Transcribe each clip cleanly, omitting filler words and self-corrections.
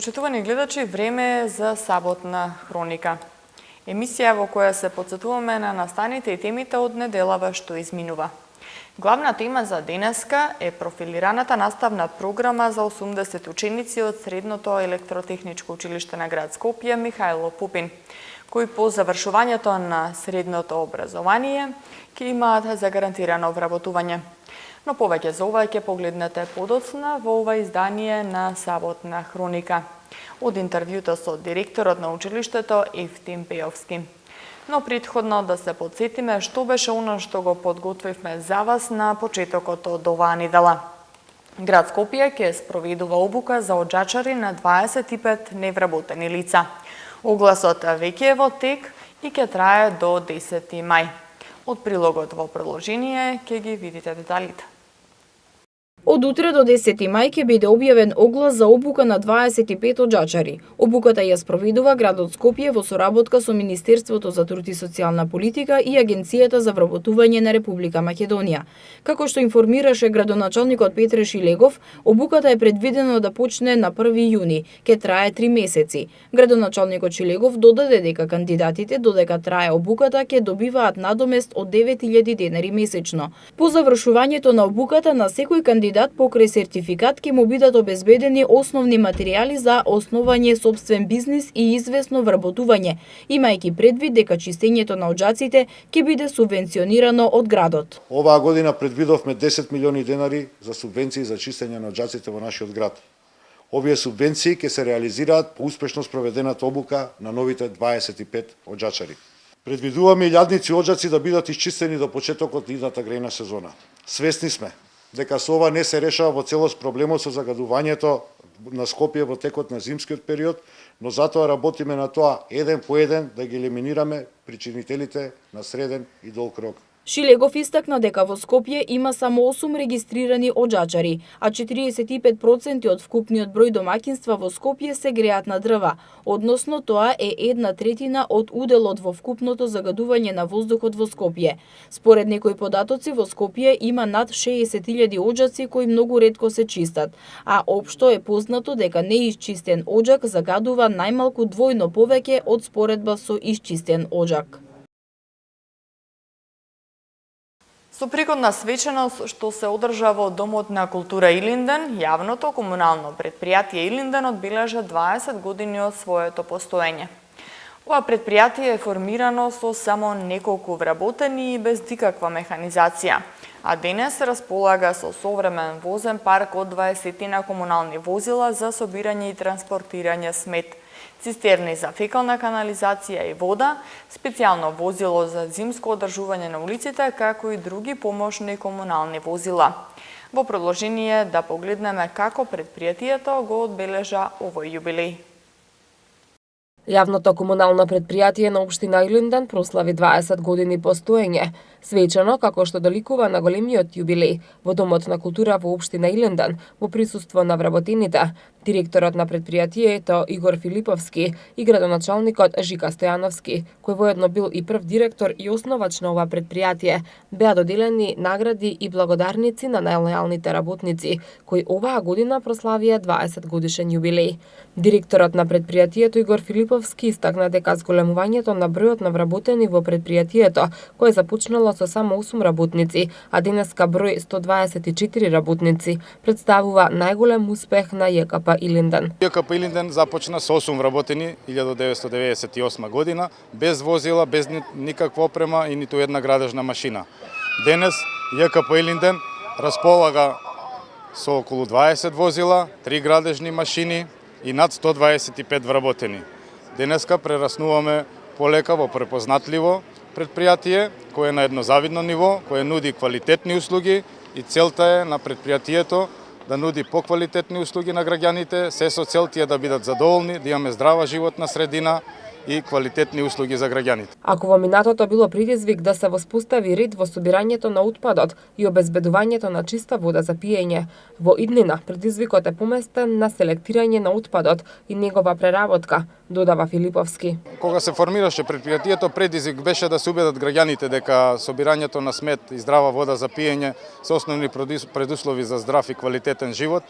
Почитувани гледачи, време е за саботна хроника. Емисија во која се потсетуваме на настаните и темите од неделава што изминува. Главна тема за денеска е профилираната наставна програма за 80 ученици од Средното електротехничко училиште на град Скопје Михајло Пупин, кои по завршувањето на средното образование ќе имаат загарантирано вработување. Но повеќе за ова ќе погледнете подоцна во ова издание на Саботна хроника. Од интервјуто со директорот на училиштето Евтим Пеовски. Но претходно да се подсетиме што беше оно што го подготвивме за вас на почетокот од оваа недела. Град Скопје ќе спроведува обука за оджачари на 25 невработени лица. Огласот веќе е во тек и ќе трае до 10 мај. Од прилогот во продолжение ќе ги видите деталите. Од утре до 10 мај ќе биде објавен оглас за обука на 25 оджачари. Обуката ја спроведува градот Скопје во соработка со Министерството за труд и социјална политика и Агенцијата за вработување на Република Македонија. Како што информираше градоначалникот Петре Шилегов, обуката е предвидено да почне на 1 јуни, ќе трае 3 месеци. Градоначалникот Шилегов додаде дека кандидатите додека трае обуката ќе добиваат надомест од 9000 денари месечно. По завршувањето на обуката на секој кандидат покрај сертификат ќе му бидат обезбедени основни материјали за основање собствен бизнис и известно вработување, имајќи предвид дека чистењето на оджаците ќе биде субвенционирано од градот. Оваа година предвидовме 10 милиони денари за субвенции за чистење на оджаците во нашиот град. Овие субвенции ќе се реализираат по успешно спроведената обука на новите 25 оджачари. Предвидуваме и лјадници оджаци да бидат исчистени до почетокот на идната грејна сезона. Свесни сме дека со ова не се решава во целост проблемот со загадувањето на Скопје во текот на зимскиот период, но затоа работиме на тоа еден по еден да ги елиминираме причинителите на среден и долг рок. Шилегов истакна дека во Скопје има само 8 регистрирани оджачари, а 45% од вкупниот број домаќинства во Скопје се греат на дрва, односно тоа е 1/3 од уделот во вкупното загадување на воздухот во Скопје. Според некои податоци во Скопје има над 60.000 оджаци кои многу ретко се чистат, а општо е познато дека неисчистен оджак загадува најмалку двојно повеќе од споредба со исчистен оджак. Со пригодна свеченост што се одржа во Домот на култура Илинден, јавното комунално предпријатие Илинден одбележа 20 години од своето постоење. Ова предпријатие е формирано со само неколку вработени и без никаква механизација, а денес располага со современ возен парк од 20 комунални возила за собирање и транспортирање смет, цистерни за фекална канализација и вода, специјално возило за зимско одржување на улиците, како и други помошни комунални возила. Во продолжение да погледнеме како предпријатието го одбележа овој јубилеј. Јавното комунално предпријатие на општина Илинден прослави 20 години постоење, свечено како што доликува на големиот јубилеј во Домот на култура во општина Илинден во присуство на вработените, директорот на предпријатието Игор Филиповски и градоначалникот Жика Стојановски, кој воедно бил и прв директор и основач на ова предпријатие, беа доделени награди и благодарници на најлојалните работници, кои оваа година прославија 20 годишен јубилеј. Директорот на предпријатието Игор Филиповски истакна дека зголемувањето на бројот на вработени во предпријатието, кое започнало со само 8 работници, а денеска број 124 работници, представува најголем успех на ЈКП Илинден. ЈКП Илинден започна со 8 вработени 1998 година, без возила, без никаква опрема и ниту една градежна машина. Денес ЈКП Илинден располага со околу 20 возила, 3 градежни машини и над 125 вработени. Денеска прераснуваме полека во препознатливо предпријатие кое е на едно завидно ниво, кое нуди квалитетни услуги и целта е на предпријатието да нуди поквалитетни услуги на граѓаните, се со цел тие да бидат задоволни, да имаме здрава животна средина и квалитетни услуги за граѓаните. Ако во минатото било предизвик да се воспостави ред во собирањето на отпадот и обезбедувањето на чиста вода за пиење, во иднина предизвикот е поместен на селектирање на отпадот и негова преработка, додава Филиповски. Кога се формираше предпријатието, предизвик беше да се убедат граѓаните дека собирањето на смет и здрава вода за пиење се основни предуслови за здрав и квалитетен живот.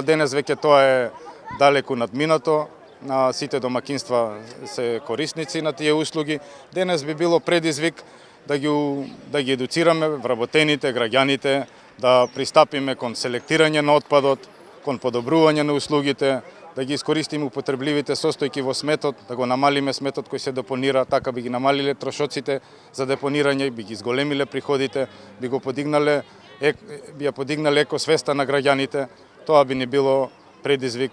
Денес веќе тоа е далеку надминато, сите домакинства се корисници на тие услуги. Денес би било предизвик да ги едуцираме вработените, граѓаните, да пристапиме кон селектирање на отпадот, кон подобрување на услугите, да ги искористиме употребливите состојки во сметот, да го намалиме сметот кој се депонира, така би ги намалиле трошоците за депонирање, би ги зголемиле приходите, би ја подигнале екосвеста на граѓаните. Тоа би ни било предизвик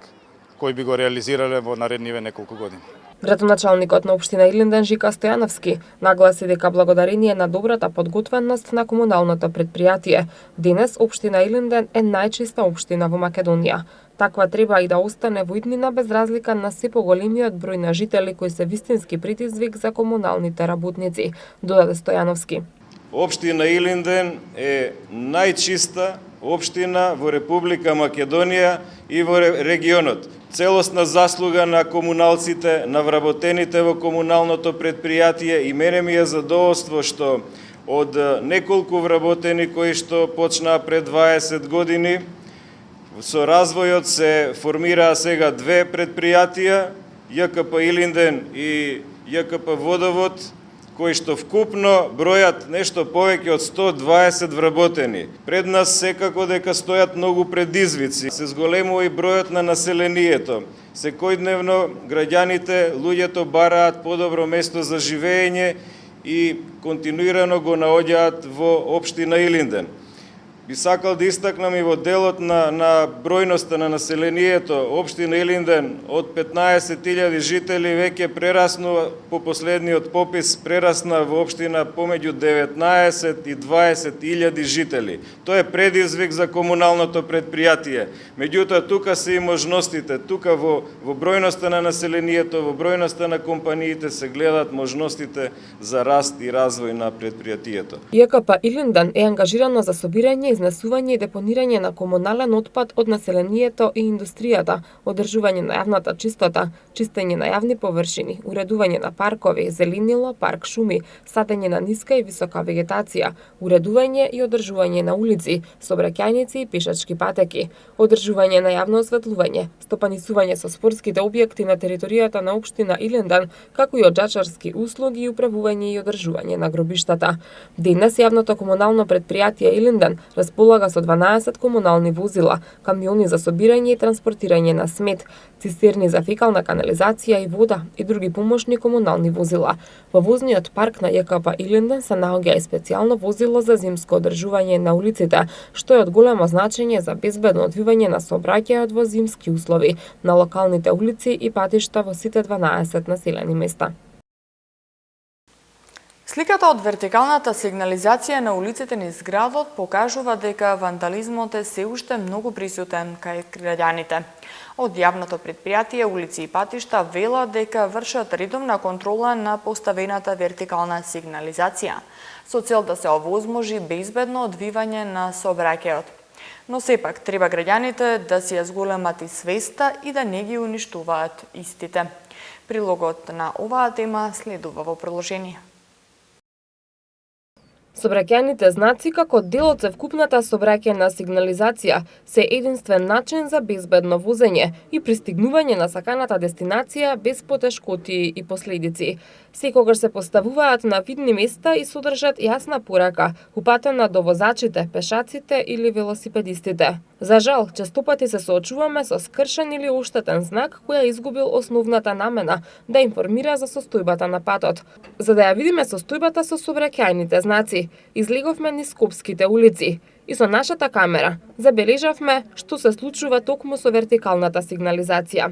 кој би го реализирале во наредниве неколку години. Градоначалникот на општина Илинден Жика Стојановски нагласи дека благодарение на добрата подготвеност на комуналното предпријатие, денес општина Илинден е најчиста општина во Македонија. Таква треба и да остане во иднина без разлика на се поголемиот број на жители кои се вистински предизвик за комуналните работници, додаде Стојановски. Општина Илинден е најчиста општина во Република Македонија и во регионот. Целосна заслуга на комуналците, на вработените во комуналното предпријатие, и мене ми е задоволство што од неколку вработени кои што почнаа пред 20 години, со развојот се формираа сега две предпријатија, ЈКП Илинден и ЈКП Водовод, кои што вкупно бројат нешто повеќе од 120 вработени. Пред нас секако дека стојат многу предизвици. Се зголемува и бројот на населението. Секојдневно граѓаните, луѓето бараат подобро место за живење и континуирано го наоѓаат во општина Илинден. Би сакал да истакнам и во делот на бројноста на населението. Општина Илинден од 15.000 жители веќе прераснува, по последниот попис, прерасна во општина помеѓу 19 и 20.000 жители. Тоа е предизвик за комуналното предпријатие. Меѓутоа, тука се и можностите. Тука во бројноста на населението, во бројноста на компаниите се гледаат можностите за раст и развој на предпријатието. ЈКП Илинден е ангажирано за собирање, изнесување и депонирање на комунален отпад од населението и индустријата, одржување на јавната чистота, чистење на јавни површини, уредување на паркови, зеленило, парк шуми, садење на ниска и висока вегетација, уредување и одржување на улици, сообраќајници и пешачки патеки, одржување на јавно осветлување, стопанисување со спортските објекти на територијата на општина Илинден, како и оджачарски услуги и управување и одржување на гробиштата. Денес јавното комунално предпријатие Илинден располага со 12 комунални возила, камиони за собирање и транспортирање на смет, цистерни за фекална канализација и вода и други помошни комунални возила. Во возниот парк на ЈКП Илинден се наоѓа и специјално возило за зимско одржување на улиците, што е од големо значење за безбедно одвивање на сообраќајот во зимски услови на локалните улици и патишта во сите 12 населени места. Сликата од вертикалната сигнализација на улиците низ градот покажува дека вандализмот е се уште многу присутен кај граѓаните. Од јавното предпријатие Улици и патишта велат дека вршат редовна контрола на поставената вертикална сигнализација, со цел да се овозможи безбедно одвивање на сообраќајот. Но сепак треба граѓаните да си ја зголемат и свеста и да не ги уништуваат истите. Прилогот на оваа тема следува во приложение. Сообраќајните знаци како дел од совкупната сообраќајна сигнализација се единствен начин за безбедно возење и пристигнување на саканата дестинација без потешкоти и последици. Секогаш се поставуваат на видни места и содржат јасна порака, упатена до возачите, пешаците или велосипедистите. За жал, честопати се соочуваме со скршен или оштетен знак која изгубил основната намена да информира за состојбата на патот. За да ја видиме состојбата со сообраќајните знаци, излеговме низ Скопските улици и со нашата камера забележавме што се случува токму со вертикалната сигнализација.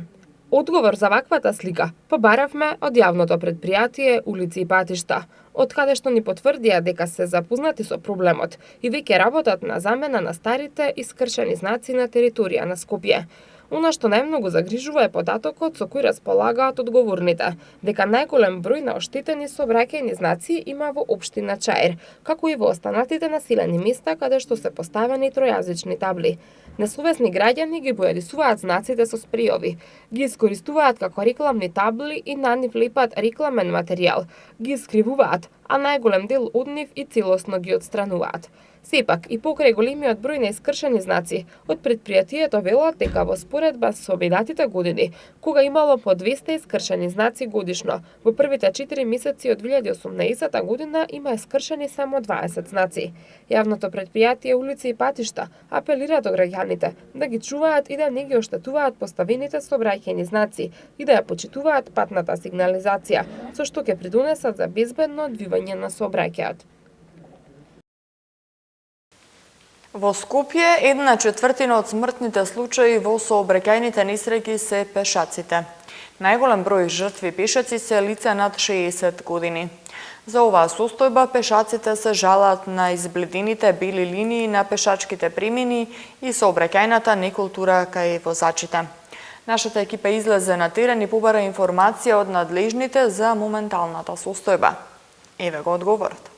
Одговор за ваквата слика побаравме од јавното предпријатие Улици и патишта, од каде што ни потврдија дека се запознати со проблемот и веќе работат на замена на старите и скршени знаци на територија на Скопје. Она што најмногу загрижува е податокот со кој располагаат одговорните, дека најголем број на оштетени сообраќајни знаци има во општина Чаир, како и во останатите населени места каде што се поставени тројазични табли. Несовесни граѓани ги бојадисуваат знаците со спрејови, ги искористуваат како рекламни табли и на нив лепат рекламен материјал, ги искривуваат, а најголем дел од нив и целосно ги отстрануваат. Сепак, и покрај големиот број на искршени знаци, од предпријатието велат дека во успоредба со обидатите години, кога имало по 200 искршени знаци годишно. Во првите 4 месеци од 2018 година има искршени само 20 знаци. Јавното претпријатие Улици и патишта апелира до граѓаните да ги чуваат и да не ги оштетуваат поставените сообраќајни знаци и да ја почитуваат патната сигнализација, со што ќе придонесат за безбедно одвивање на сообраќајот. Во Скопје, 1/4 од смртните случаи во сообраќајните несреќи се пешаците. Најголем број жртви пешаци се лица над 60 години. За оваа состојба пешаците се жалат на избледените бели линии на пешачките премини и сообраќајната некултура кај возачите. Нашата екипа излезе на терен и побара информација од надлежните за моменталната состојба. Еве го одговорот.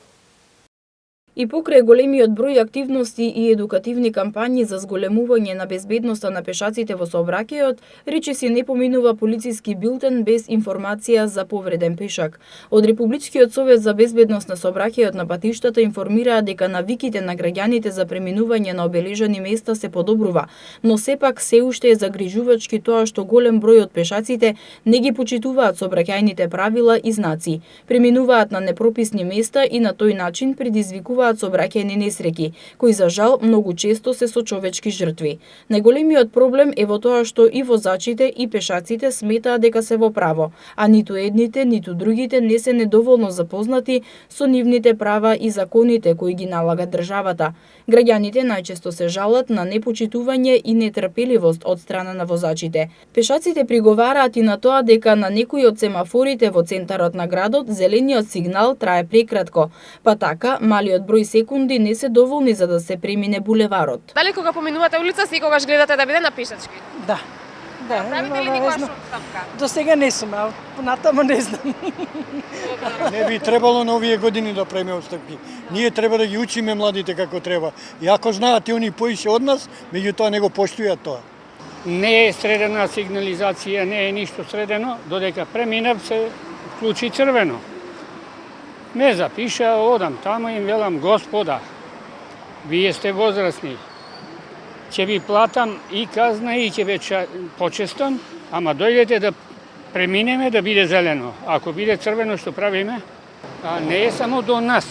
И покрај големиот број активности и едукативни кампањи за зголемување на безбедноста на пешаците во сообраќајот, речиси не поминува полициски билтен без информација за повреден пешак. Од Републичкиот совет за безбедност на сообраќајот на патиштата информираат дека навиките на граѓаните за преминување на обележани места се подобрува, но сепак се уште е загрижувачки тоа што голем број од пешаците не ги почитуваат сообраќајните правила и знаци, преминуваат на непрописни места и на тој начин предизвикуваат сообраќајни несреќи, кои за жал многу често се со човечки жртви. Најголемиот проблем е во тоа што и возачите и пешаците сметаат дека се во право, а ниту едните, ниту другите не се недоволно запознати со нивните права и законите кои ги налага државата. Граѓаните најчесто се жалат на непочитување и нетрпеливост од страна на возачите. Пешаците приговараат и на тоа дека на некои од семафорите во центарот на градот зелениот сигнал трае прекратко, па така малиот број секунди не се доволни за да се премине булеварот. Дали кога поминувате улица секогаш гледате да биде на пешачки? Да. Да, Правите ли никоја отстапка? До сега не сум, а понатаму не знам. Не би требало на овие години да правиме отстапки. Ние треба да ги учиме младите како треба. И ако знаат и они поише од нас, меѓутоа не го поштујат тоа. Не е средена сигнализација, не е ништо средено, додека преминав се вклучи црвено. Ме запиша, одам тамо и велам, господа, вие сте возрастни, ќе ви платам и казна и ќе ве почестам, ама дојдете да преминеме да биде зелено. Ако биде црвено, што правиме? А не е само до нас,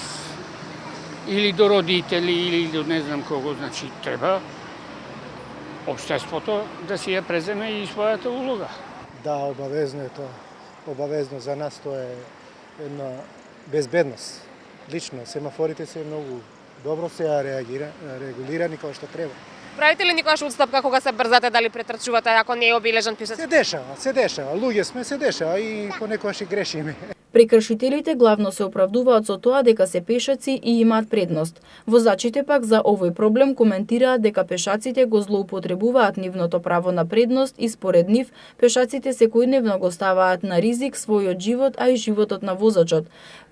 или до родители, или до не знам кого, значи треба општеството да си ја преземе и својата улога. Да, обавезно е тоа. Обавезно за нас тоа е една безбедност. Лично, семафорите се многу добро се регулирани како што треба. Правите ли никогаш отстапка кога се брзате, дали претрчувате ако не е обележан пешачки? Се дешава. Луѓе сме, се дешава и понекогаш и грешиме. Прекршителите главно се оправдуваат со тоа дека се пешаци и имаат предност. Возачите пак за овој проблем коментираат дека пешаците го злоупотребуваат нивното право на предност и според нив пешаците секојдневно го ставаат на ризик својот живот, а и животот на возачот,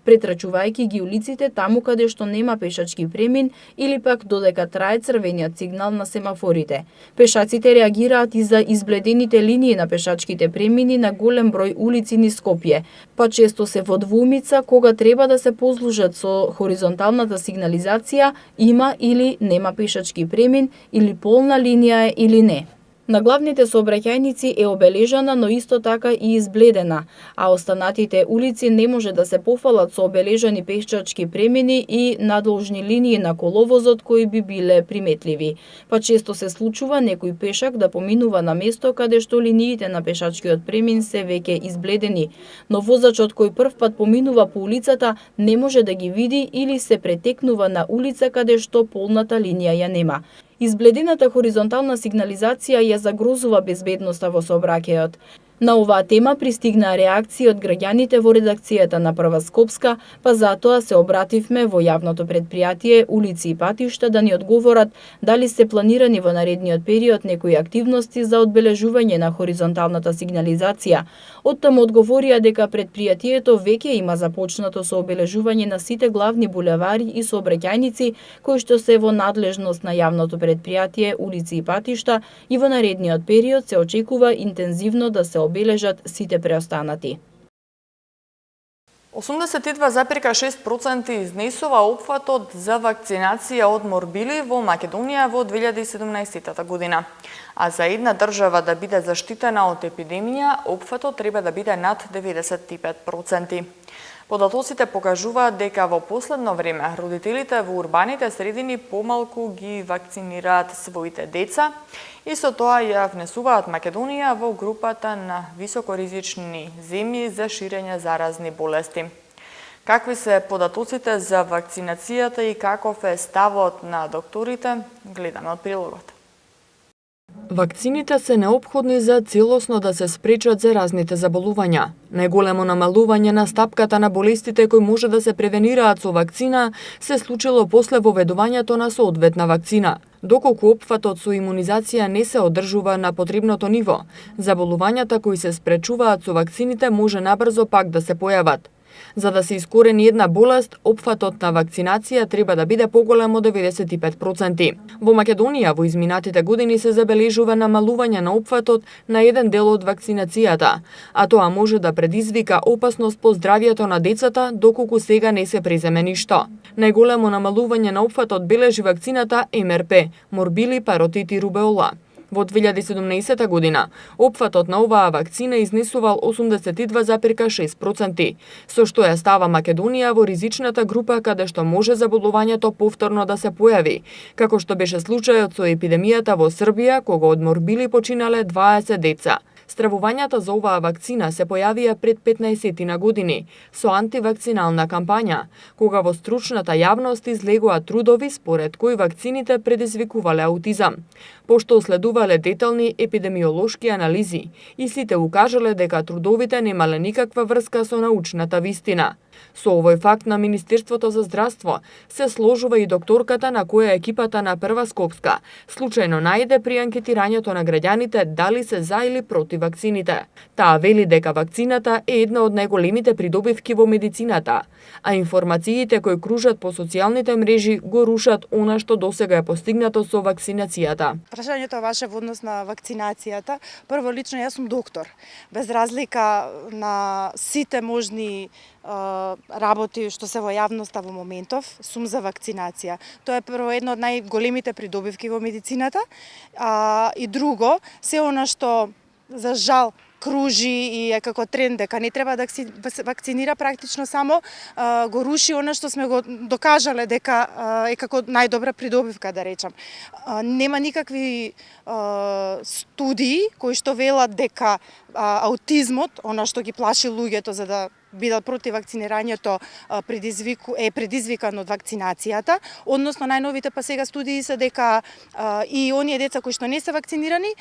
претрачувајќи ги улиците таму каде што нема пешачки премин или пак додека трае црвениот сигнал на семафорите. Пешаците реагираат и за избледените линии на пешачките премини на голем број улици низ Скопје, па често се во двоумица кога треба да се послужат со хоризонталната сигнализација, има или нема пешачки премин, или полна линија е или не. На главните сообраќајници е обележана, но исто така и избледена, а останатите улици не може да се пофалат со обележани пешачки премини и надолжни линии на коловозот кои би биле приметливи. Па често се случува некој пешак да поминува на место каде што линиите на пешачкиот премин се веќе избледени, но возачот кој првпат поминува по улицата не може да ги види или се претекнува на улица каде што полната линија ја нема. Избледената хоризонтална сигнализација ја загрозува безбедноста во сообраќајот. На оваа тема пристигнаа реакции од граѓаните во редакцијата на Прва Скопска, па затоа се обративме во јавното претпријатие Улици и патишта да ни одговорат дали се планирани во наредниот период некои активности за одбележување на хоризонталната сигнализација. Оттаму одговорија дека претпријатието веќе има започнато со обележување на сите главни булевари и сообраќајници кои што се во надлежност на јавното претпријатие Улици и патишта и во наредниот период се очекува интензивно да се обележат сите преостанати. 82,6% изнесува опфатот за вакцинација од морбили во Македонија во 2017 година. А за една држава да биде заштитена од епидемија, опфатот треба да биде над 95%. Податоците покажуваат дека во последно време родителите во урбаните средини помалку ги вакцинираат своите деца и со тоа ја внесуваат Македонија во групата на високоризични земји за ширење заразни болести. Какви се податоците за вакцинацијата и каков е ставот на докторите, гледаме од прилогот. Вакцините се неопходни за целосно да се спречат заразните заболувања. Најголемо намалување на стапката на болестите кои може да се превенираат со вакцина се случило после воведувањето на соодветна вакцина. Доколку опфатот со имунизација не се одржува на потребното ниво, заболувањата кои се спречуваат со вакцините може набрзо пак да се појават. За да се искорени една болест, опфатот на вакцинација треба да биде поголем од 95%. Во Македонија во изминатите години се забележува намалување на опфатот на еден дел од вакцинацијата, а тоа може да предизвика опасност по здравјето на децата доколку сега не се преземе ништо. Најголемо намалување на опфатот бележи вакцината МРП, морбили, паротит и рубеола. Во 2017 година, опфатот на оваа вакцина изнесувал 82,6%, со што ја става Македонија во ризичната група каде што може заболувањето повторно да се појави, како што беше случајот со епидемијата во Србија, кога од морбили починале 20 деца. Стравувањата за оваа вакцина се појавија пред 15 години со антивакцинална кампања, кога во стручната јавност излегоа трудови според кои вакцините предизвикувале аутизам. Пошто следувале детални епидемиолошки анализи, истите укажале дека трудовите немале никаква врска со научната вистина. Со овој факт на Министерството за здравство се сложува и докторката на која екипата на Прва Скопска случајно најде при анкетирањето на граѓаните дали се за или против вакцините. Таа вели дека вакцината е една од најголемите придобивки во медицината, а информациите кои кружат по социјалните мрежи го рушат она што досега е постигнато со вакцинацијата. Прашањето ваше во однос на вакцинацијата, прво лично јас сум доктор. Без разлика на сите можни работи што се во јавноста во моментов, сум за вакцинација. Тоа е прво едно од најголемите придобивки во медицината, и друго, се она што за жал кружи и е како тренд дека не треба да се вакцинира, практично само го руши она што сме го докажале дека е како најдобра придобивка, да речам. Нема никакви студии кои што велат дека аутизмот, она што ги плаши луѓето за да бидат против вакцинирањето, е предизвикан од вакцинацијата, односно најновите па сега студии се дека и оние деца кои што не се вакцинирани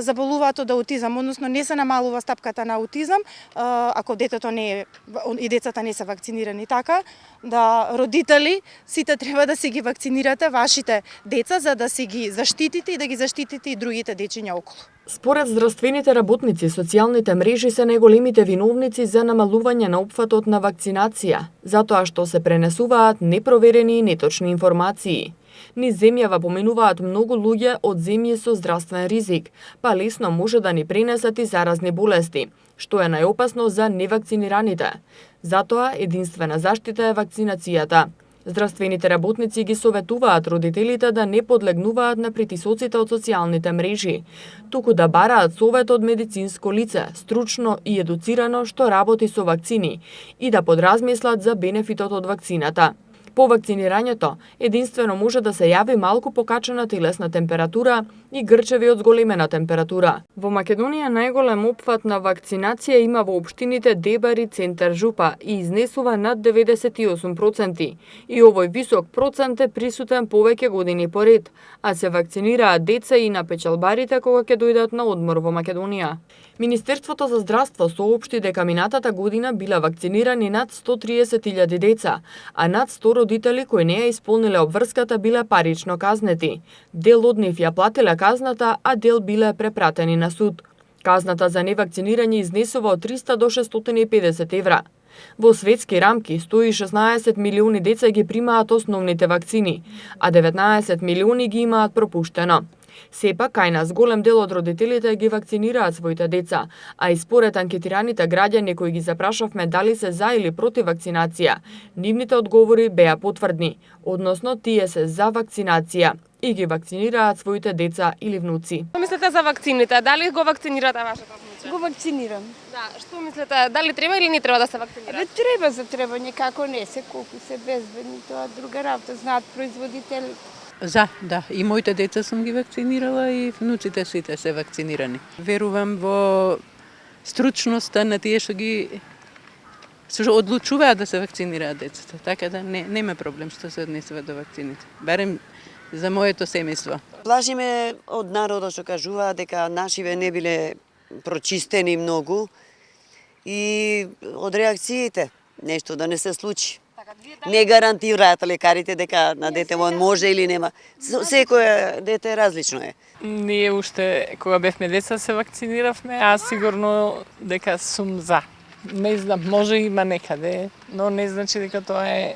заболуваат од аутизам, односно не се намалува стапката на аутизам ако детето не е и децата не се вакцинирани, така да родители сите треба да си ги вакцинирате вашите деца за да си ги заштитите и да ги заштитите и другите дечиња околу. Според здравствените работници, социјалните мрежи се најголемите виновници за намалување на опфатот на вакцинација, затоа што се пренесуваат непроверени и неточни информации. Низ земјава поминуваат многу луѓе од земји со здравствен ризик, па лесно може да ни пренесат и заразни болести, што е најопасно за невакцинираните. Затоа единствена заштита е вакцинацијата. Здравствените работници ги советуваат родителите да не подлегнуваат на притисоците од социјалните мрежи, туку да бараат совет од медицинско лице, стручно и едуцирано што работи со вакцини и да подразмислат за бенефитот од вакцината. По вакцинирањето, единствено може да се јави малку покачена телесна температура и грчеви од зголемена температура. Во Македонија најголем опфат на вакцинација има во општините Дебари, Центар, Жупа и изнесува над 98%. И овој висок процент е присутен повеќе години поред, а се вакцинираат деца и на печалбарите кога ќе дојдат на одмор во Македонија. Министерството за здравство соопшти дека минатата година била вакцинирани над 130.000 деца, а над 100 родители кои не ја исполниле обврската биле парично казнети. Дел од нив ја платиле казната, а дел биле препратени на суд. Казната за невакцинирање изнесува од 300 до 650 евра. Во светски рамки 116 милиони деца ги примаат основните вакцини, а 19 милиони ги имаат пропуштено. Сепак, кај нас голем дел од родителите ги вакцинираат своите деца, а и според анкетираните граѓани кои ги запрашавме дали се за или против вакцинација, нивните одговори беа потврдни, односно тие се за вакцинација и ги вакцинираат своите деца или внуци. Што мислите за вакцините? Дали го вакцинирате вашето внуче? Го вакцинирам. Да, што мислите, дали треба или не треба да се вакцинира? Треба за треба, некако не се, колку се безбедни, тоа друга работа, знаат производителите. За, да. И моите деца сум ги вакцинирала и внуците сите се вакцинирани. Верувам во стручноста на тие што одлучуваат да се вакцинираат децата. Така да нема проблем што се однесува до вакцините. Барем за моето семејство. Плашиме од народот што кажуваат дека нашиве не биле прочистени многу и од реакциите нешто да не се случи. Не гарантираат лекарите дека на дете може или нема. Секое дете различно е. Ние уште кога бевме деца се вакциниравме, а сигурно дека сум за. Не знам, може има некаде, но не значи дека тоа е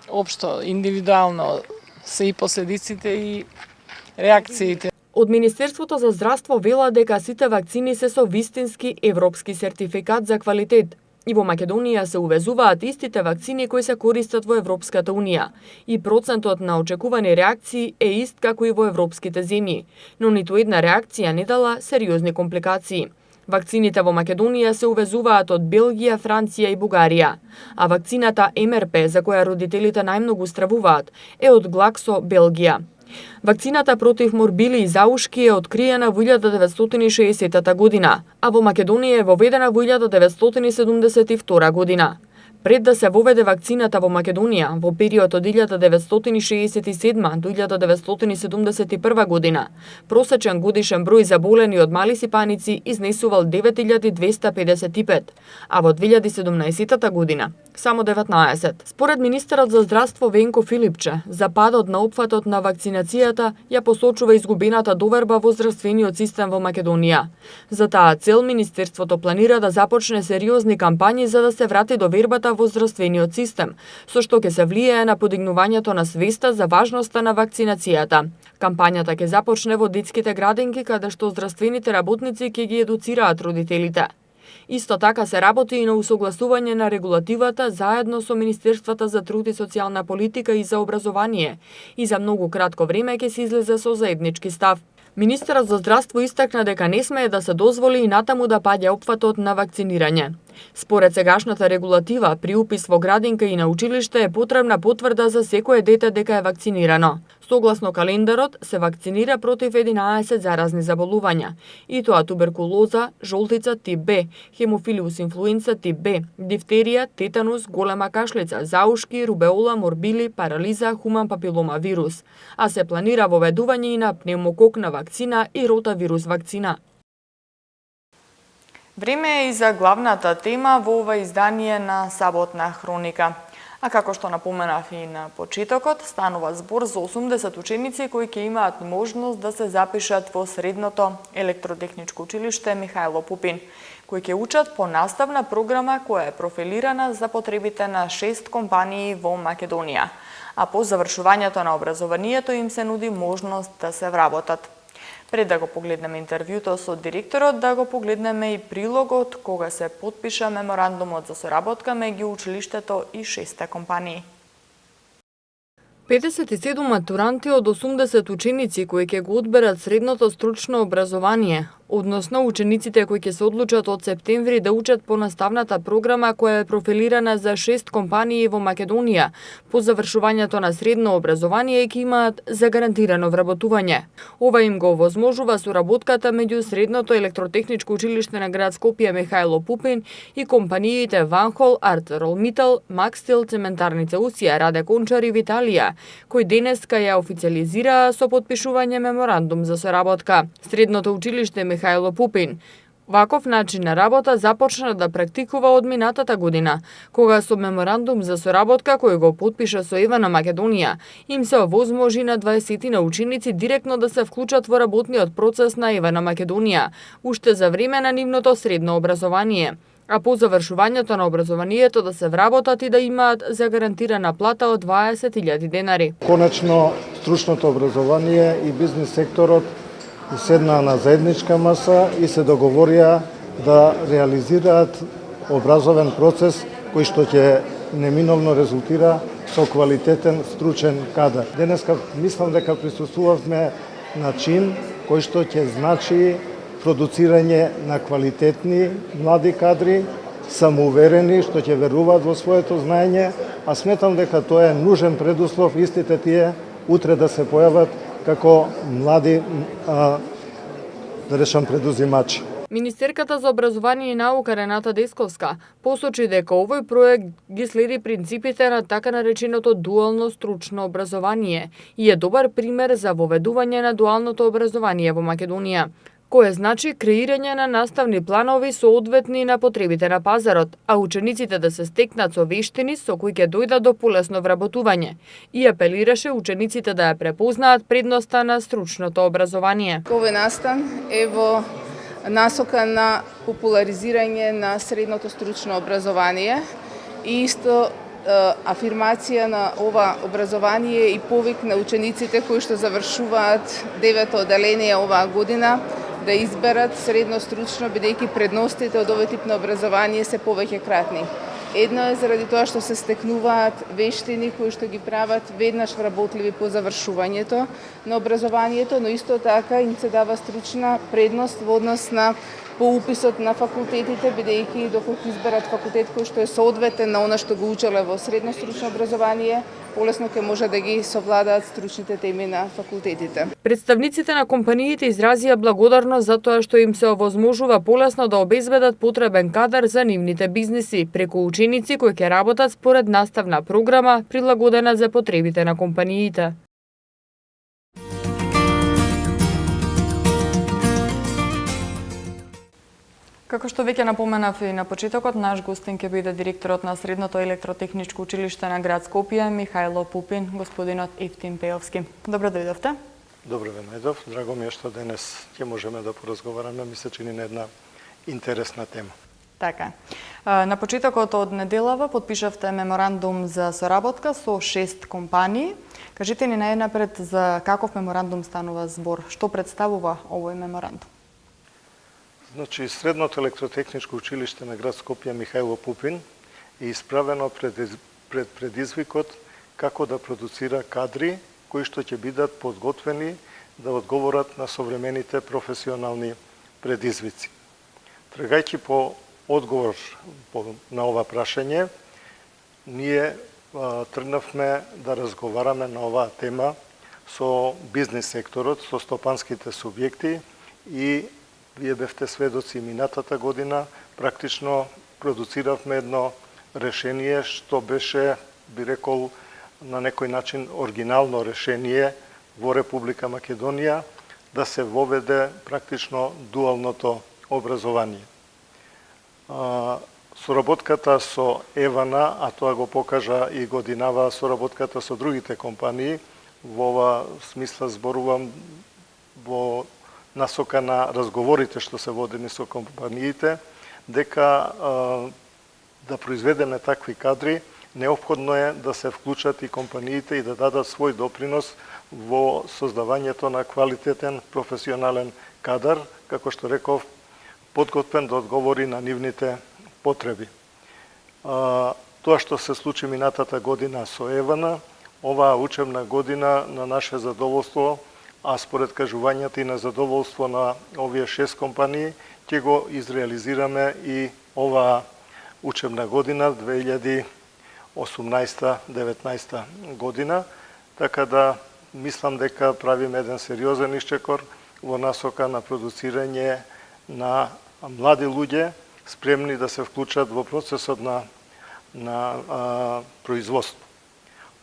општо, индивидуално се и последиците и реакциите. Од Министерството за здравство велат дека сите вакцини се со вистински европски сертификат за квалитет. И во Македонија се увезуваат истите вакцини кои се користат во Европската Унија. И процентот на очекувани реакции е ист како и во европските земји, но ниту една реакција не дала сериозни компликации. Вакцините во Македонија се увезуваат од Белгија, Франција и Бугарија, а вакцината МРП, за која родителите најмногу стравуваат, е од Глаксо, Белгија. Вакцината против морбили и заушки е откриена во 1960 година, а во Македонија е воведена во 1972 година. Пред да се воведе вакцината во Македонија во период од 1967 до 1971 година, просечен годишен број заболени од мали сипаници изнесувал 9255, а во 2017 година само 19. Според министерот за здравство Венко Филипче, за падот на опфатот на вакцинацијата ја посочува изгубената доверба во здравствениот систем во Македонија. За таа цел министерството планира да започне сериозни кампањи за да се врати довербата во здравствениот систем, со што ќе се влијае на подигнувањето на свеста за важноста на вакцинацијата. Кампањата ќе започне во детските градинки каде што здравствените работници ќе ги едуцираат родителите. Исто така се работи и на усогласување на регулативата заедно со Министерствата за труд и социјална политика и за образование и за многу кратко време ќе се излезе со заеднички став. Министерот за здравство истакна дека не смее да се дозволи и натаму да паѓа опфатот на вакцинирање. Според сегашната регулатива, при упис во градинка и на училиште е потребна потврда за секое дете дека е вакцинирано. Согласно календарот, се вакцинира против 11 заразни заболувања, и тоа туберкулоза, жолтица тип Б, хемофилиус инфлуенца тип Б, дифтерија, тетанус, голема кашлица, заушки, рубеола, морбили, парализа, хуман папилома вирус, а се планира воведување и на пневмококна вакцина и ротавирус вакцина. Време е и за главната тема во ова издание на Саботна хроника. А како што напоменав и на почетокот, станува збор за 80 ученици кои ќе имаат можност да се запишат во средното електротехничко училиште Михајло Пупин, кои ќе учат по наставна програма која е профилирана за потребите на 6 компании во Македонија, а по завршувањето на образованието им се нуди можност да се вработат. Пред да го погледнеме интервјуто со директорот, да го погледнеме и прилогот кога се потпиша меморандумот за соработка меѓу училиштето и 6 компании. 57 матуранти од 80 ученици кои ќе го одберат средното стручно образование, односно учениците кои ќе се одлучат од септември да учат по наставната програма која е профилирана за 6 компании во Македонија, по завршувањето на средно образование ќе имаат загарантирано вработување. Ова им го овозможува соработката меѓу Средното електротехничко училиште на град Скопје Михајло Пупин и компаниите Ванхол, ArcelorMittal, Макстил, Цементарница Усија, Раде Кончар и Виталија, кои денеска ја официализираа со потпишување меморандум за соработка. Средното училиште Михајло Пупин ваков начин на работа започна да практикува од минатата година, кога со меморандум за соработка кој го потпиша со ЕВА на Македонија, им се овозможи на 20 на ученици директно да се вклучат во работниот процес на ЕВА на Македонија, уште за време на нивното средно образование, а по завршувањето на образованието да се вработат и да имаат загарантирана плата од 20.000 денари. Конечно стручното образование и бизнис секторот седнаа на заедничка маса и се договорија да реализираат образовен процес кој што ќе неминовно резултира со квалитетен стручен кадар. Денеска мислам дека присуствувавме на чин кој што ќе значи продуцирање на квалитетни млади кадри, самоуверени, што ќе веруваат во своето знаење, а сметам дека тоа е нужен предуслов истите тие утре да се појават како млади да речам предузимачи. Министерката за образование и наука Рената Десковска посочи дека овој проект ги следи принципите на така нареченото дуално стручно образование и е добар пример за воведување на дуалното образование во Македонија, кое значи креирање на наставни планови соодветни на потребите на пазарот, а учениците да се стекнат со вештини со кои ќе дојдат до полесно вработување и апелираше учениците да ја препознаат предноста на стручното образование. Овој настан е во насока на популаризирање на средното стручно образование и исто афирмација на ова образование и повик на учениците кои што завршуваат 9-то одделение оваа година да изберат средно стручно, бидејќи предностите од овој тип на образование се повеќе кратни. Едно е заради тоа што се стекнуваат вештини кои што ги прават веднаш вработливи по завршувањето на образованието, но исто така им се дава стручна предност во однос на по уписот на факултетите, бидејќи доколку изберат факултет кој што е соодветен на она што го учеле во средно стручно образование, полесно ќе може да ги совладаат стручните теми на факултетите. Представниците на компаниите изразија благодарност за тоа што им се овозможува полесно да обезбедат потребен кадар за нивните бизниси преку ученици кои ќе работат според наставна програма прилагодена за потребите на компаниите. Како што веќе напоменав и на почетокот, наш гостин ќе биде директорот на Средното електротехничко училиште на град Скопје, Михајло Пупин, господинот Евтим Пеовски. Добро дојдовте. Добро ве најдов. Драго ми е што денес ќе можеме да поразговараме, ми се чини на една интересна тема. Така. На почетокот од неделава подпишавте меморандум за соработка со 6 компании. Кажете ни најнапред за каков меморандум станува збор, што представува овој меморандум? Значи, Средното електротехничко училиште на град Скопје Михајло Пупин е исправено пред предизвикот како да продуцира кадри кои што ќе бидат подготвени да одговорат на современите професионални предизвици. Тргајќи по одговор на ова прашање, ние тргнавме да разговараме на оваа тема со бизнис секторот, со стопанските субјекти и вие бевте сведоци минатата година, практично продуциравме едно решение што беше, би рекол, на некој начин оригинално решение во Република Македонија да се воведе практично дуалното образование. Соработката со Евана, а тоа го покажа и годинава соработката со другите компании, во ова смисла зборувам во насока на разговорите што се водени со компаниите, дека да произведеме такви кадри, неопходно е да се вклучат и компаниите и да дадат свој допринос во создавањето на квалитетен професионален кадар, како што реков, подготвен да одговори на нивните потреби. Тоа што се случи минатата година со Евана, оваа учебна година на наше задоволство, а според кажувањата и на задоволство на овие 6 компании, ќе го изреализираме и оваа учебна година 2018-19 година, така да мислам дека правиме еден сериозен исчекор во насока на продуцирање на млади луѓе спремни да се вклучат во процесот на производство.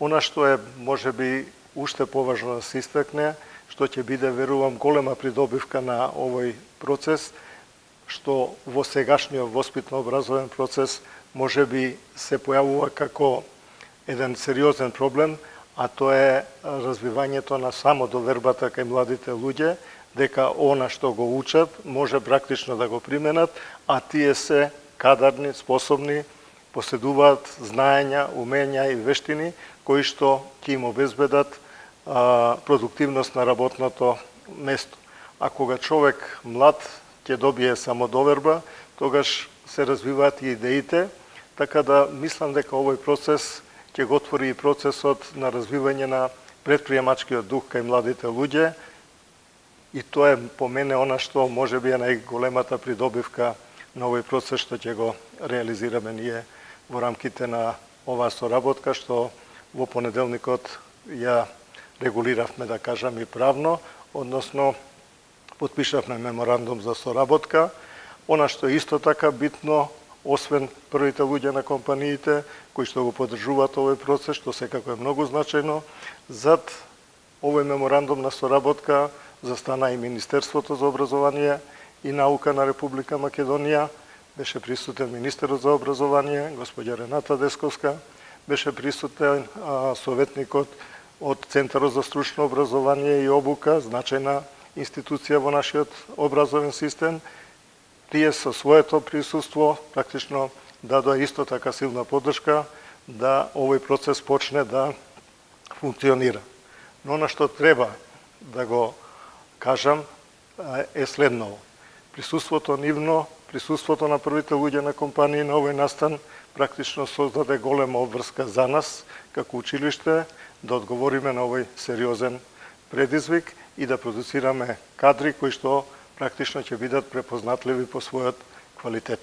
Она што е можеби уште поважно да се истакне, што ќе биде, верувам, голема придобивка на овој процес, што во сегашниот воспитно-образовен процес можеби се појавува како еден сериозен проблем, а тоа е развивањето на самодовербата кај младите луѓе, дека она што го учат може практично да го применат, а тие се кадарни, способни, поседуваат знаења, умења и вештини кои што ќе им обезбедат продуктивност на работното место. А кога човек млад ќе добие самодоверба, тогаш се развиваат и идеите, така да мислам дека овој процес ќе го отвори и процесот на развивање на предприемачкиот дух кај младите луѓе, и тоа е по мене она што може би е најголемата придобивка на овој процес што ќе го реализираме ние во рамките на оваа соработка, што во понеделникот ја регулиравме, да кажам, и правно, односно потпишавме меморандум за соработка. Она што е исто така битно, освен првите луѓе на компаниите кои што го поддржуваат овој процес, што секако е многу значајно, зад овој меморандум на соработка застана и Министерството за образование и наука на Република Македонија, беше присутен министерот за образование, господја Рената Десковска, беше присутен советникот од Центарот за стручно образование и обука, значајна институција во нашиот образовен систем. Тие со своето присуство практично дадоа исто така силна поддршка да овој процес почне да функционира. Но на што треба да го кажам е следново. Присуството нивно, присуството на првите луѓе на компании на овој настан практично создаде голема обврска за нас како училиште да одговориме на овој сериозен предизвик и да продуцираме кадри кои што практично ќе бидат препознатливи по својот квалитет.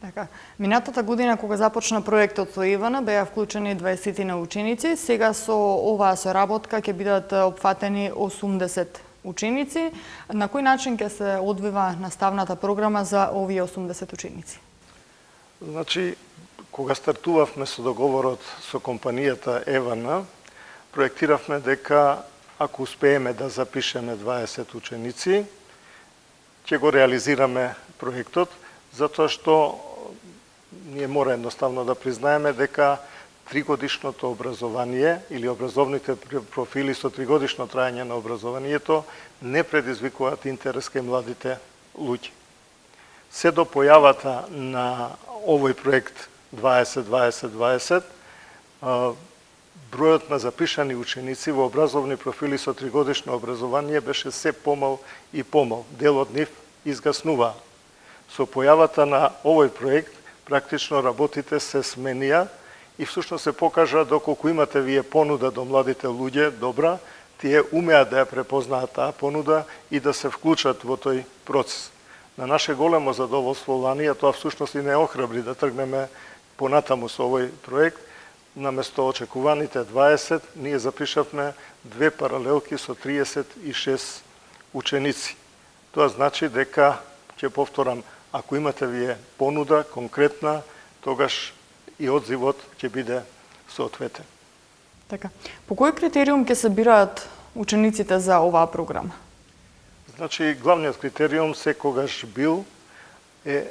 Така, минатата година кога започна проектот со Ивана беа вклучени 20 на ученици, сега со оваа соработка ќе бидат опфатени 80 ученици. На кој начин ќе се одвива наставната програма за овие 80 ученици? Значи, кога стартувавме со договорот со компанијата Евана, проектиравме дека ако успееме да запишеме 20 ученици, ќе го реализираме проектот, затоа што ние мора едноставно да признаеме дека тригодишното образование или образовните профили со тригодишно траење на образованието не предизвикуваат интерес кај младите луѓе. Се до појавата на овој проект 20-20-20, бројот на запишани ученици во образовни профили со тригодишно образование беше се помал и помал. Дел од нив изгаснуваа. Со појавата на овој проект, практично работите се сменија и всушност се покажа доколку имате вие понуда до младите луѓе добра, тие умеат да ја препознаат таа понуда и да се вклучат во тој процес. На наше големо задоволство лани, а тоа всушност и не охрабри да тргнеме понатаму со овој проект, наместо очекуваните 20, ние запишавме 2 паралелки со 36 ученици. Тоа значи дека, ќе повторам, ако имате вие понуда конкретна, тогаш и одзивот ќе биде соодветен. Така. По кој критериум ќе се бираат учениците за оваа програма? Значи, главниот критериум секогаш бил е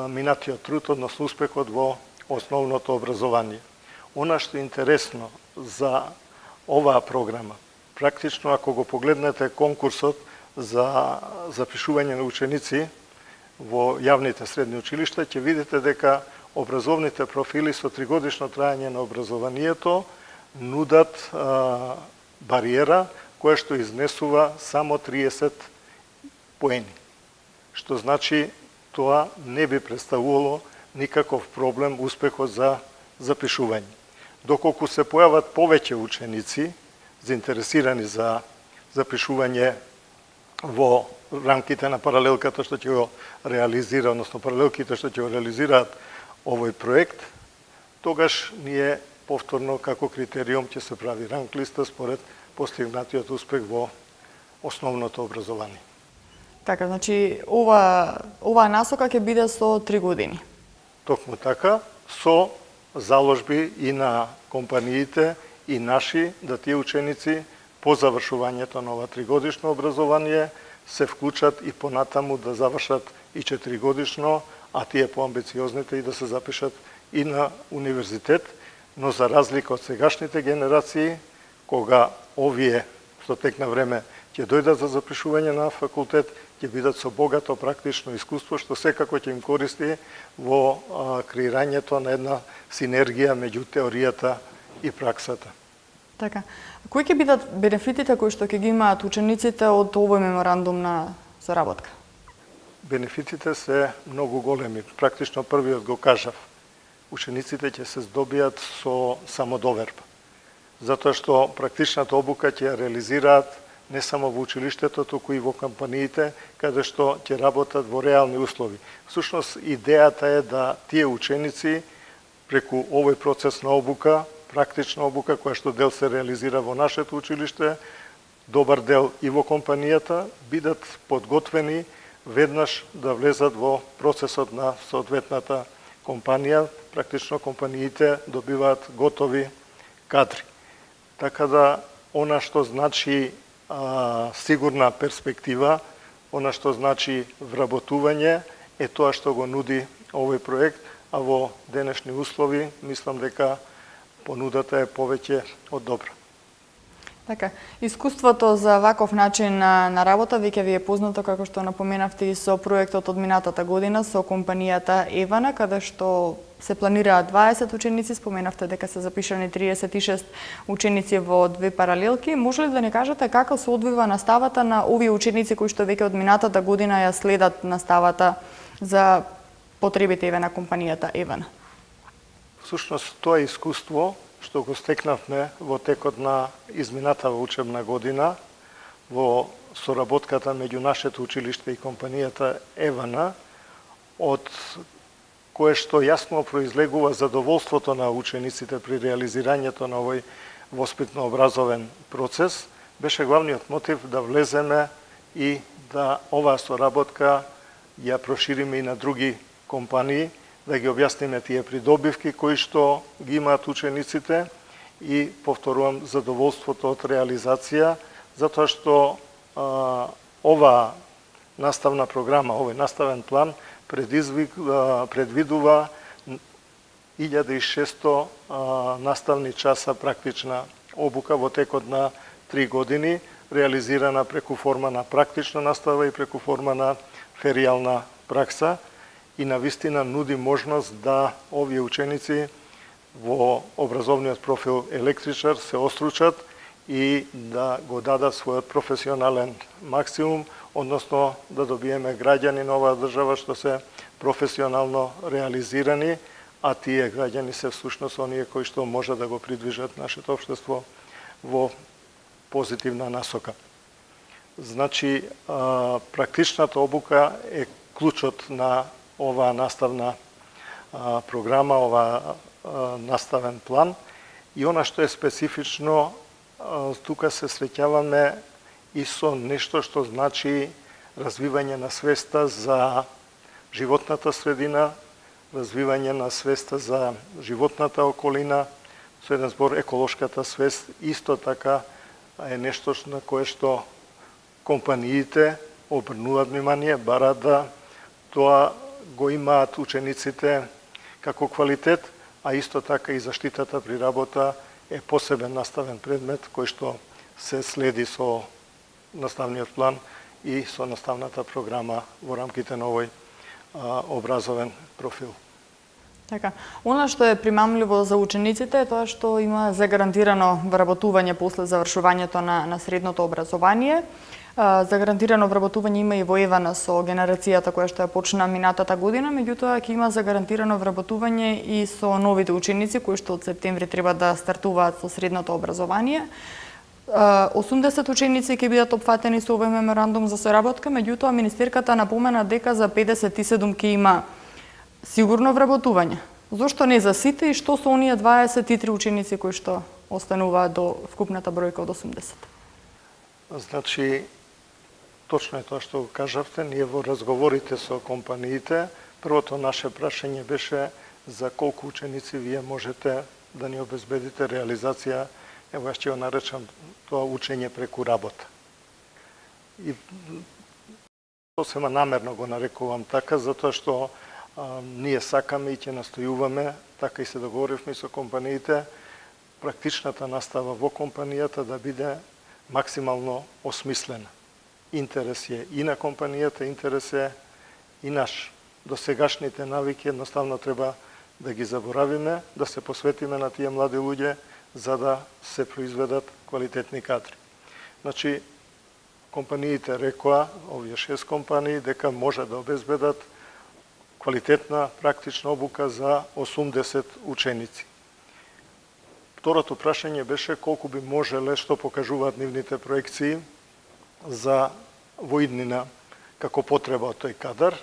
минатиот труд, односно успехот во основното образование. Она што е интересно за оваа програма, практично ако го погледнете конкурсот за запишување на ученици во јавните средни училишта, ќе видите дека образовните профили со тригодишно траење на образованието нудат бариера која што изнесува само 30 поени. Што значи тоа не би представувало никаков проблем успехот за запишување. Доколку се појават повеќе ученици заинтересирани за запишување во рамките на паралелката што ќе го реализира, односно паралелките што ќе го реализираат овој проект, тогаш ние повторно како критериум ќе се прави ранг листа според постигнатиот успех во основното образование. Така, значи оваа насока ќе биде со 3 години. Токму така, со заложби и на компаниите и наши, да тие ученици по завршувањето на ова 3-годишно образование се вклучат и понатаму да завршат и 4-годишно, а тие поамбициозните и да се запишат и на универзитет, но за разлика од сегашните генерации, кога овие со тек на време ќе дојдат за запишување на факултет, ќе бидат со богато практично искуство, што секако ќе им користи во креирањето на една синергија меѓу теоријата и праксата. Така. Кои ќе бидат бенефитите кои што ќе ги имаат учениците од овој меморандум на заработка? Бенефитите се многу големи. Практично првиот го кажав. Учениците ќе се здобијат со самодоверба. Затоа што практичната обука ќе ја реализираат не само во училиштето, туку и во компаниите, каде што ќе работат во реални услови. Всушност, идејата е да тие ученици, преку овој процес на обука, практична обука, која што дел се реализира во нашето училиште, добар дел и во компанијата, бидат подготвени веднаш да влезат во процесот на соодветната компанија. Практично компаниите добиваат готови кадри. Така да, она што значи сигурна перспектива, она што значи вработување, е тоа што го нуди овој проект, а во денешни услови мислам дека понудата е повеќе од добра. Така, искуството за ваков начин на работа веќе ви е познато, како што напоменавте и со проектот од минатата година со компанијата Евана, каде што се планираат 20 ученици, споменавте дека се запишани 36 ученици во две паралелки. Може ли да ни кажете како се одвива наставата на овие ученици кои што веќе од минатата година ја следат наставата за потребите на компанијата Евана? Всушност, тоа искуство што го стекнавме во текот на изминатава учебна година во соработката меѓу нашето училиште и компанијата Евана, од кое што јасно произлегува задоволството на учениците при реализирањето на овој воспитно-образовен процес, беше главниот мотив да влеземе и да оваа соработка ја прошириме и на други компании, да ги објасниме тие придобивки кои што ги имаат учениците и, повторувам, задоволството од реализација, затоа што ова наставна програма, овој наставен план предвидува 1600 наставни часа практична обука во текот на 3 години, реализирана преку форма на практична настава и преку форма на феријална пракса, и навистина нуди можност да овие ученици во образовниот профил електричар се остручат и да го дадат својот професионален максимум, односно да добиеме граѓани на оваа држава што се професионално реализирани, а тие граѓани се всушност оние кои што може да го придвижат нашето општество во позитивна насока. Значи, практичната обука е клучот на оваа наставна програма, оваа наставен план, и она што е специфично, тука се среќаваме и со нешто што значи развивање на свеста за животната средина, развивање на свеста за животната околина, со еден збор еколошката свест, исто така е нешто на кое што компаниите обрнуваат внимание, бараат да тоа го имаат учениците како квалитет, а исто така и заштитата при работа е посебен наставен предмет кој што се следи со наставниот план и со наставната програма во рамките на овој образовен профил. Така, она што е примамливо за учениците е тоа што има загарантирано вработување после завршувањето на средното образование. Загарантирано вработување има и во Евана со генерацијата која што ја почна минатата година, меѓутоа ќе има загарантирано вработување и со новите ученици кои што од септември треба да стартуваат со средното образование. 80 ученици ќе бидат опфатени со овој меморандум за соработка, меѓутоа министерката напомена дека за 57 ќе има сигурно вработување. Зошто не за сите и што со оние 23 ученици кои што остануваат до вкупната бројка од 80? Значи, точно е тоа што кажавте, ние во разговорите со компаниите, првото наше прашање беше за колку ученици вие можете да ни обезбедите реализација, ево јас ќе го наречам тоа учење преку работа. И сосема намерно го нарекувам така, затоа што ние сакаме и ќе настојуваме, така и се договоривме со компаниите, практичната настава во компанијата да биде максимално осмислена. Интерес е и на компанијата, интерес е и наш. Досегашните навики едноставно треба да ги заборавиме, да се посветиме на тие млади луѓе, за да се произведат квалитетни кадри. Значи, компаниите рекоа, овие 6 компании, дека може да обезбедат квалитетна практична обука за 80 ученици. Второто прашање беше колку би можеле, што покажуваат нивните проекции за во иднина како потреба од тој кадар.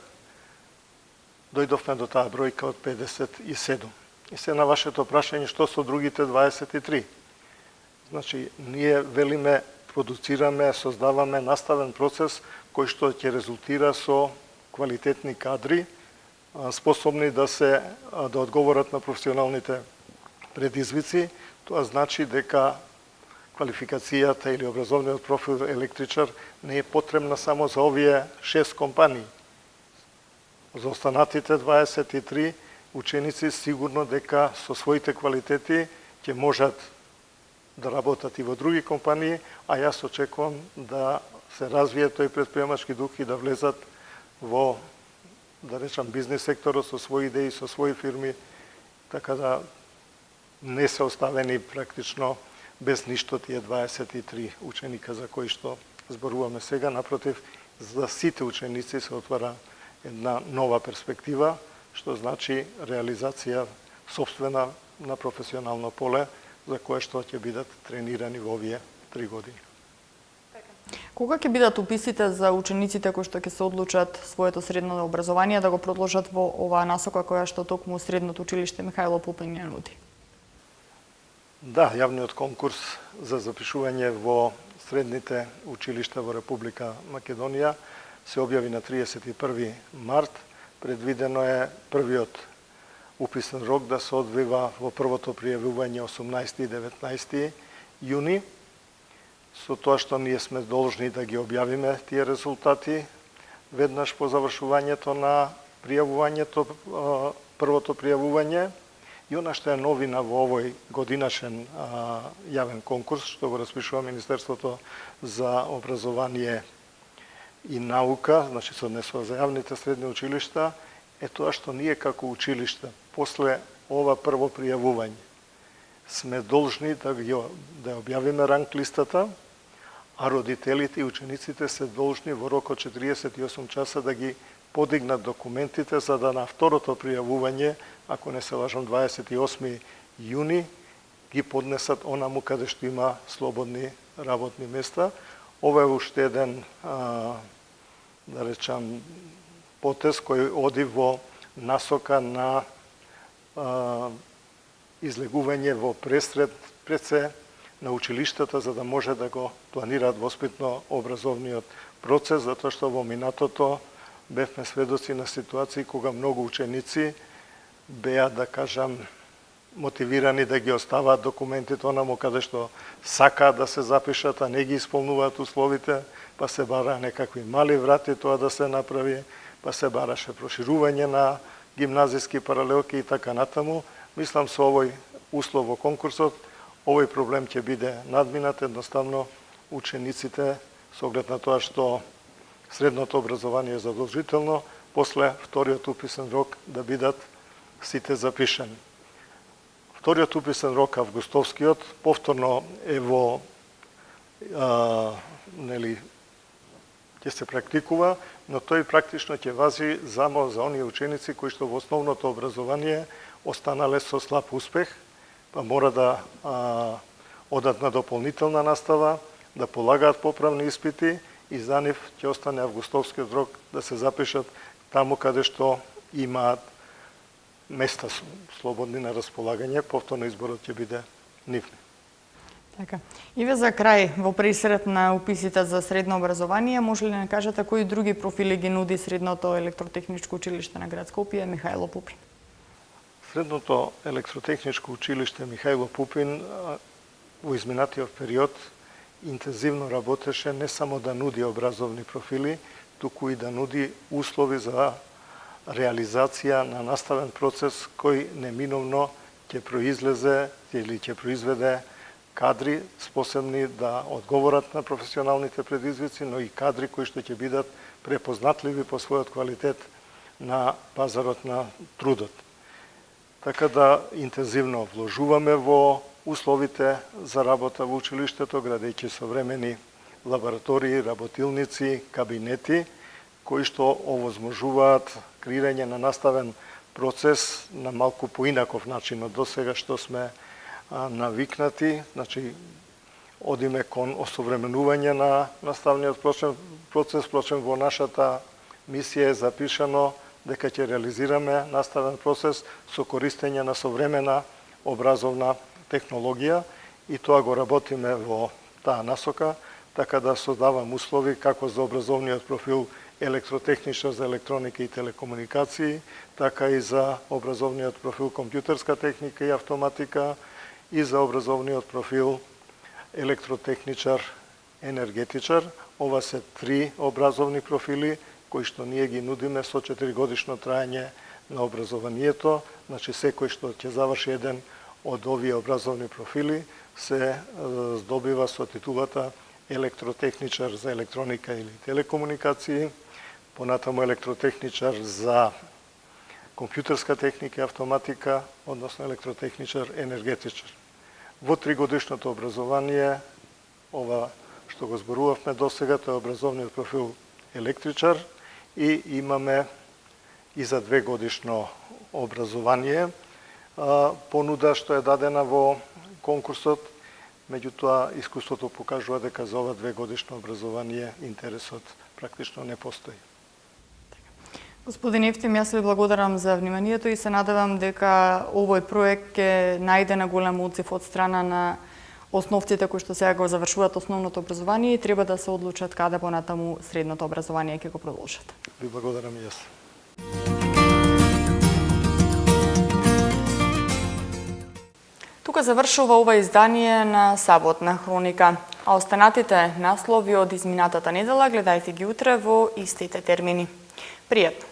Дојдовме до таа бројка од 57. И се на вашето прашање што со другите 23. Значи, ние велиме, продуцираме, создаваме наставен процес кој што ќе резултира со квалитетни кадри, способни да одговорат на професионалните предизвици. Тоа значи дека квалификацијата или образовниот профил електричар не е потребна само за овие 6 компании. За останатите 23 ученици сигурно дека со своите квалитети ќе можат да работат и во други компании, а јас очекувам да се развие тој предприемачки дух и да влезат во, да речам, бизнес секторот со своји идеи, со своји фирми, така да не се оставени практично без ништо тие 23 ученика за кои што зборуваме сега. Напротив, за сите ученици се отвара една нова перспектива, што значи реализација сопствена на професионално поле, за кое што ќе бидат тренирани во овие 3 години. Кога ќе бидат уписите за учениците кои што ќе се одлучат своето средно образование да го продолжат во оваа насока која што токму средното училиште Михајло Пупин ја нуди? Да, јавниот конкурс за запишување во средните училишта во Република Македонија се објави на 31 март. Предвидено е првиот уписен рок да се одвива во првото пријавување 18 и 19 јуни. Со тоа што ние сме должни да ги објавиме тие резултати веднаш по завршувањето на пријавувањето, првото пријавување. И она што е новина во овој годинашен јавен конкурс, што го распишува Министерството за образование и наука, значи се однесува за јавните средни училишта, е тоа што ние како училишта, после ова прво пријавување, сме должни да објавиме ранг листата, а родителите и учениците се должни во рок од 48 часа да ги подигнат документите за да на второто пријавување, ако не се лажам 28 јуни, ги поднесат онаму каде што има слободни работни места. Ова е уште еден, да речам, потез кој оди во насока на излегување во предсе на училиштата за да може да го планираат воспитно образовниот процес, затоа што во минатото бевме сведоци на ситуации кога многу ученици беа, да кажам, мотивирани да ги оставаат документите онаму каде што сакаат да се запишат, а не ги исполнуваат условите, па се бара некакви мали врати тоа да се направи, па се бараше проширување на гимназиски паралелки и така натаму. Мислам со овој услов во конкурсот, овој проблем ќе биде надминат, едноставно учениците, со оглед на тоа што средното образование е задолжително, после вториот уписен рок да бидат сите запишани. Вториот уписен рок, августовскиот, повторно е во ќе се практикува, но тој практично ќе вази само за оние ученици кои што во основното образование останале со слаб успех, па мора да одат на дополнителна настава, да полагаат поправни испити и за нив ќе остане августовскиот рок да се запишат таму каде што имаат места слободни на располагање, повторно изборот ќе биде нивни. Така. Иве, за крај, во пресред на уписите за средно образование, може ли да кажете кои други профили ги нуди средното електротехничко училиште на град Скопје Михајло Пупин? Средното електротехничко училиште Михајло Пупин во изминатиот период интензивно работеше не само да нуди образовни профили, туку и да нуди услови за реализација на наставен процес кој неминовно ќе произлезе или ќе произведе кадри способни да одговорат на професионалните предизвици, но и кадри кои што ќе бидат препознатливи по својот квалитет на пазарот на трудот. Така да интензивно вложуваме во условите за работа во училиштето, градејќи современи лаборатории, работилници, кабинети, кои што овозможуваат креирање на наставен процес на малку поинаков начин од досега што сме навикнати, значи одиме кон осовременување на наставниот процес, впрочем во нашата мисија е запишано дека ќе реализираме наставен процес со користење на современа образовна технологија и тоа го работиме во таа насока, така да создавам услови како за образовниот профил електротехничар за електроника и телекомуникации, така и за образовниот профил компјутерска техника и автоматика и за образовниот профил електротехничар енергетичар. Ова се 3 образовни профили кои што ние ги нудиме со 4-годишно траење на образованието. Значи секој што ќе заврши еден од овие образовни профили се здобива со титулата електротехничар за електроника или телекомуникации, понатаму електротехничар за компјутерска техника и автоматика, односно електротехничар енергетичар. Во 3-годишното образование, ова што го зборувавме досега, тоа е образовниот профил електричар и имаме и за 2-годишно образование понуда што е дадена во конкурсот, меѓутоа искуството покажува дека за ова 2-годишно образование интересот практично не постои. Господин Ефтим, јас ви благодарам за вниманието и се надевам дека овој проект ќе најде на голем одзив од страна на основците кои што сега го завршуваат основното образование и треба да се одлучат каде понатаму средното образование ќе го продолжат. Ви благодарам и јас. Тука завршува ова издание на Саботна хроника, а останатите наслови од изминатата недела гледајте ги утре во истите термини. Пријатно!